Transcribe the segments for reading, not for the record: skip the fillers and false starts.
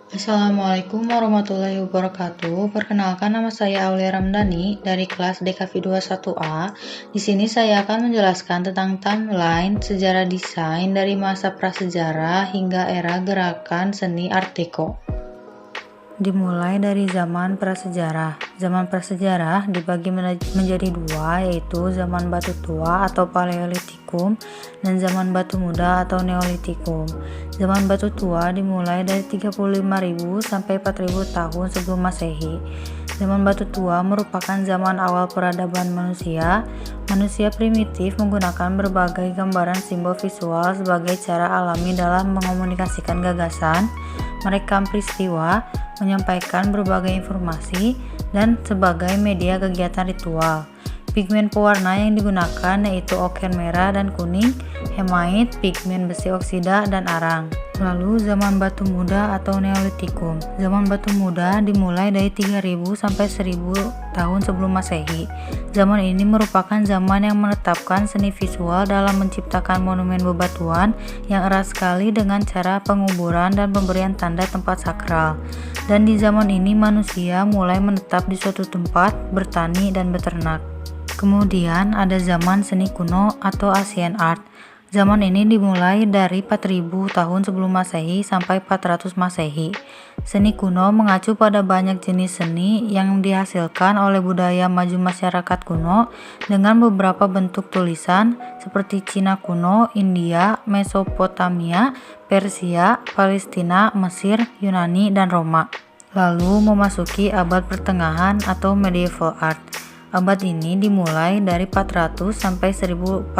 Assalamualaikum warahmatullahi wabarakatuh. Perkenalkan, nama saya Aulia Ramdhani dari kelas DKV 21A. Di sini saya akan menjelaskan tentang timeline sejarah desain dari masa prasejarah hingga era gerakan seni Art Deco. Dimulai dari zaman prasejarah. Zaman prasejarah dibagi menjadi dua, yaitu zaman batu tua atau Paleolitikum dan zaman batu muda atau Neolitikum. Zaman batu tua dimulai dari 35.000 sampai 4.000 tahun sebelum Masehi. Zaman batu tua merupakan zaman awal peradaban manusia. Manusia primitif menggunakan berbagai gambaran simbol visual sebagai cara alami dalam mengomunikasikan gagasan, merekam peristiwa, menyampaikan berbagai informasi, dan sebagai media kegiatan ritual. Pigmen pewarna yang digunakan yaitu oker merah dan kuning, hemait, pigmen besi oksida, dan arang. Lalu zaman batu muda atau Neolitikum. Zaman batu muda dimulai dari 3000 sampai 1000 tahun sebelum Masehi. Zaman ini merupakan zaman yang menetapkan seni visual dalam menciptakan monumen bebatuan yang erat sekali dengan cara penguburan dan pemberian tanda tempat sakral. Dan di zaman ini manusia mulai menetap di suatu tempat, bertani dan beternak. Kemudian ada zaman seni kuno atau Ancient Art. Zaman ini dimulai dari 4000 tahun sebelum Masehi sampai 400 Masehi. Seni kuno mengacu pada banyak jenis seni yang dihasilkan oleh budaya maju masyarakat kuno dengan beberapa bentuk tulisan seperti Cina kuno, India, Mesopotamia, Persia, Palestina, Mesir, Yunani, dan Roma. Lalu memasuki abad pertengahan atau Medieval Art. Abad ini dimulai dari 400 sampai 1400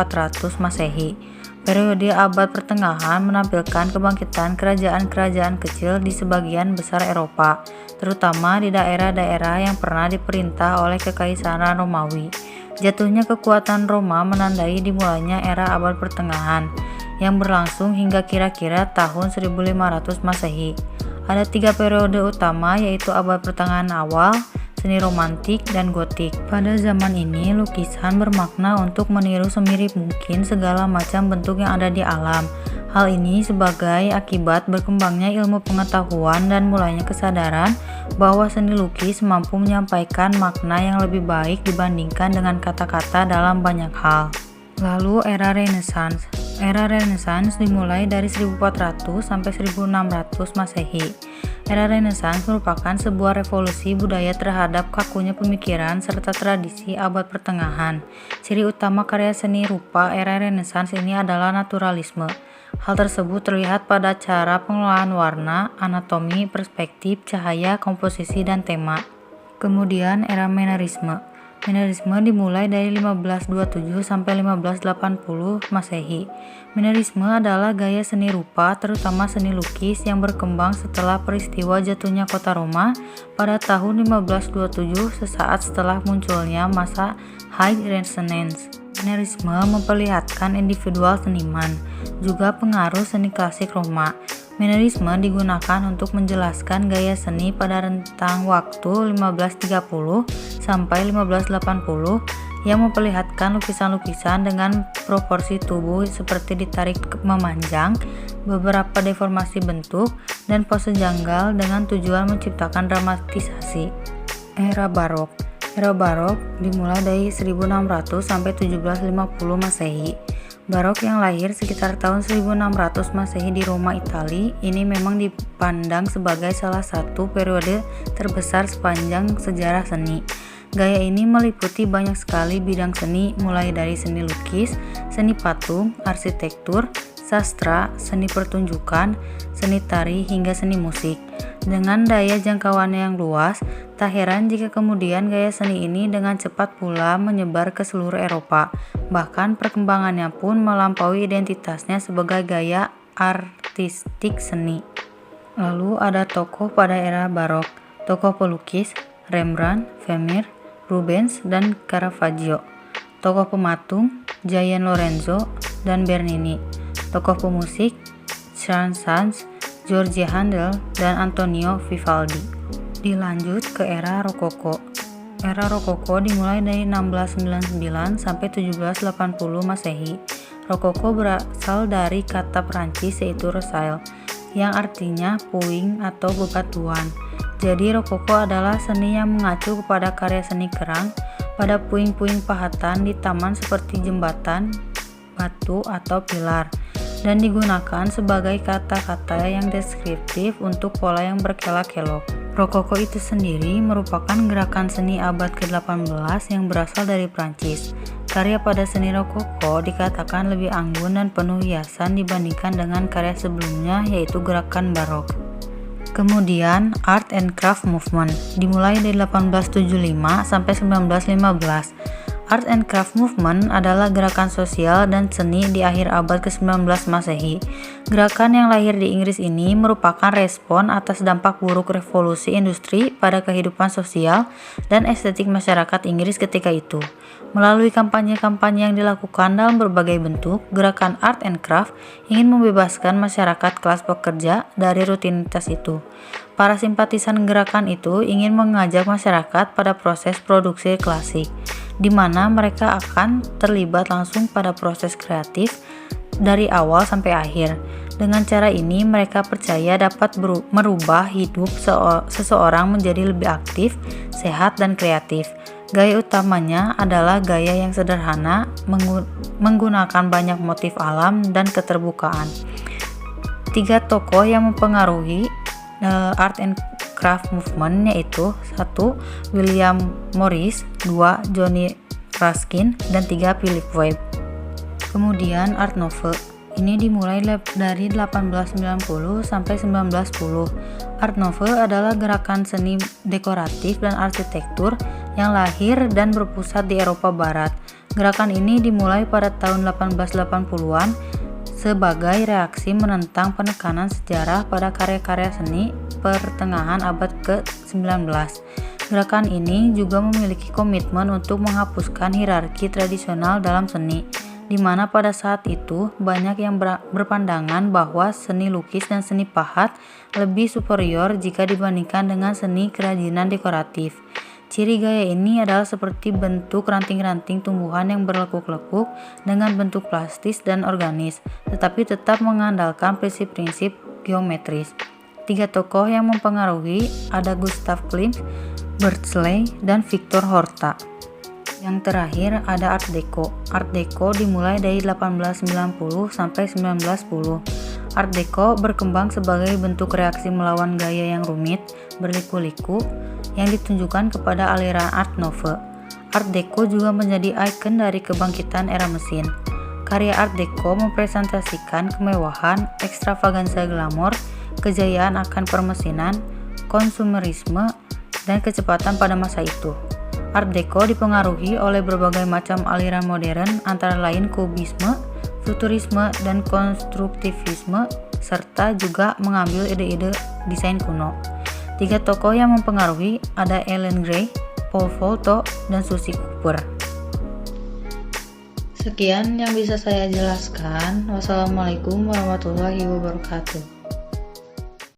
Masehi. Periode abad pertengahan menampilkan kebangkitan kerajaan-kerajaan kecil di sebagian besar Eropa, terutama di daerah-daerah yang pernah diperintah oleh Kekaisaran Romawi. Jatuhnya kekuatan Roma menandai dimulainya era abad pertengahan, yang berlangsung hingga kira-kira tahun 1500 Masehi. Ada 3 periode utama, yaitu abad pertengahan awal, seni romantik, dan gotik. Pada zaman ini, lukisan bermakna untuk meniru semirip mungkin segala macam bentuk yang ada di alam. Hal ini sebagai akibat berkembangnya ilmu pengetahuan dan mulainya kesadaran bahwa seni lukis mampu menyampaikan makna yang lebih baik dibandingkan dengan kata-kata dalam banyak hal. Lalu era Renaissance. Era Renaissance dimulai dari 1400 sampai 1600 Masehi. Era Renaissance merupakan sebuah revolusi budaya terhadap kakunya pemikiran serta tradisi abad pertengahan. Ciri utama karya seni rupa era Renaissance ini adalah naturalisme. Hal tersebut terlihat pada cara pengelolaan warna, anatomi, perspektif, cahaya, komposisi, dan tema. Kemudian era Mannerisme. Mannerisme dimulai dari 1527 sampai 1580 Masehi. Mannerisme adalah gaya seni rupa, terutama seni lukis, yang berkembang setelah peristiwa jatuhnya kota Roma pada tahun 1527 sesaat setelah munculnya masa High Renaissance. Mannerisme memperlihatkan individual seniman, juga pengaruh seni klasik Roma. Mannerisme digunakan untuk menjelaskan gaya seni pada rentang waktu 1530 sampai 1580 yang memperlihatkan lukisan-lukisan dengan proporsi tubuh seperti ditarik memanjang, beberapa deformasi bentuk, dan pose janggal dengan tujuan menciptakan dramatisasi. Era Barok. Era Barok dimulai dari 1600 sampai 1750 Masehi. Barok yang lahir sekitar tahun 1600 Masehi di Roma, Italia, ini memang dipandang sebagai salah satu periode terbesar sepanjang sejarah seni. Gaya ini meliputi banyak sekali bidang seni, mulai dari seni lukis, seni patung, arsitektur, sastra, seni pertunjukan, seni tari, hingga seni musik. Dengan daya jangkauannya yang luas, tak heran jika kemudian gaya seni ini dengan cepat pula menyebar ke seluruh Eropa. Bahkan perkembangannya pun melampaui identitasnya sebagai gaya artistik seni. Lalu ada tokoh pada era Barok. Tokoh pelukis Rembrandt, Vermeer, Rubens, dan Caravaggio. Tokoh pematung Gian Lorenzo dan Bernini. Tokoh pemusik Saint-Saëns, George Handel, dan Antonio Vivaldi. Dilanjut ke era Rokoko. Era Rokoko dimulai dari 1699 sampai 1780 Masehi. Rokoko berasal dari kata Perancis yaitu Rosaille. yang artinya puing atau bebatuan. Jadi rokoko adalah seni yang mengacu kepada karya seni kerang pada puing-puing pahatan di taman seperti jembatan, batu, atau pilar, dan digunakan sebagai kata-kata yang deskriptif untuk pola yang berkelok-kelok. Rokoko itu sendiri merupakan gerakan seni abad ke-18 yang berasal dari Prancis. Karya pada seni rokoko dikatakan lebih anggun dan penuh hiasan dibandingkan dengan karya sebelumnya, yaitu gerakan barok. Kemudian, Art and Craft Movement dimulai dari 1875 sampai 1915. Art and Craft Movement adalah gerakan sosial dan seni di akhir abad ke-19 Masehi. Gerakan yang lahir di Inggris ini merupakan respon atas dampak buruk revolusi industri pada kehidupan sosial dan estetik masyarakat Inggris ketika itu. Melalui kampanye-kampanye yang dilakukan dalam berbagai bentuk, gerakan Art and Craft ingin membebaskan masyarakat kelas pekerja dari rutinitas itu. Para simpatisan gerakan itu ingin mengajak masyarakat pada proses produksi klasik, di mana mereka akan terlibat langsung pada proses kreatif dari awal sampai akhir. Dengan cara ini, mereka percaya dapat merubah hidup seseorang menjadi lebih aktif, sehat, dan kreatif. Gaya utamanya adalah gaya yang sederhana, menggunakan banyak motif alam dan keterbukaan. 3 tokoh yang mempengaruhi Art and Craft Movement yaitu 1. William Morris, 2. Johnny Ruskin, dan 3. Philip Webb. Kemudian Art Nouveau. Ini dimulai dari 1890 sampai 1910. Art Nouveau adalah gerakan seni dekoratif dan arsitektur yang lahir dan berpusat di Eropa Barat. Gerakan ini dimulai pada tahun 1880-an sebagai reaksi menentang penekanan sejarah pada karya-karya seni pertengahan abad ke-19. Gerakan ini juga memiliki komitmen untuk menghapuskan hierarki tradisional dalam seni, di mana pada saat itu banyak yang berpandangan bahwa seni lukis dan seni pahat lebih superior jika dibandingkan dengan seni kerajinan dekoratif. Ciri gaya ini adalah seperti bentuk ranting-ranting tumbuhan yang berlekuk-lekuk dengan bentuk plastis dan organis, tetapi tetap mengandalkan prinsip-prinsip geometris. 3 tokoh yang mempengaruhi ada Gustav Klimt, Beardsley, dan Victor Horta. Yang terakhir ada Art Deco. Art Deco dimulai dari 1890 sampai 1910. Art Deco berkembang sebagai bentuk reaksi melawan gaya yang rumit, berliku-liku, yang ditunjukkan kepada aliran Art Nouveau. Art Deco juga menjadi ikon dari kebangkitan era mesin. Karya Art Deco mempresentasikan kemewahan, ekstravaganza glamor, kejayaan akan permesinan, konsumerisme, dan kecepatan pada masa itu. Art Deco dipengaruhi oleh berbagai macam aliran modern antara lain kubisme, futurisme, dan konstruktivisme, serta juga mengambil ide-ide desain kuno. 3 tokoh yang mempengaruhi ada Ellen Gray, Paul Volto, dan Susie Cooper. Sekian yang bisa saya jelaskan. Wassalamualaikum warahmatullahi wabarakatuh.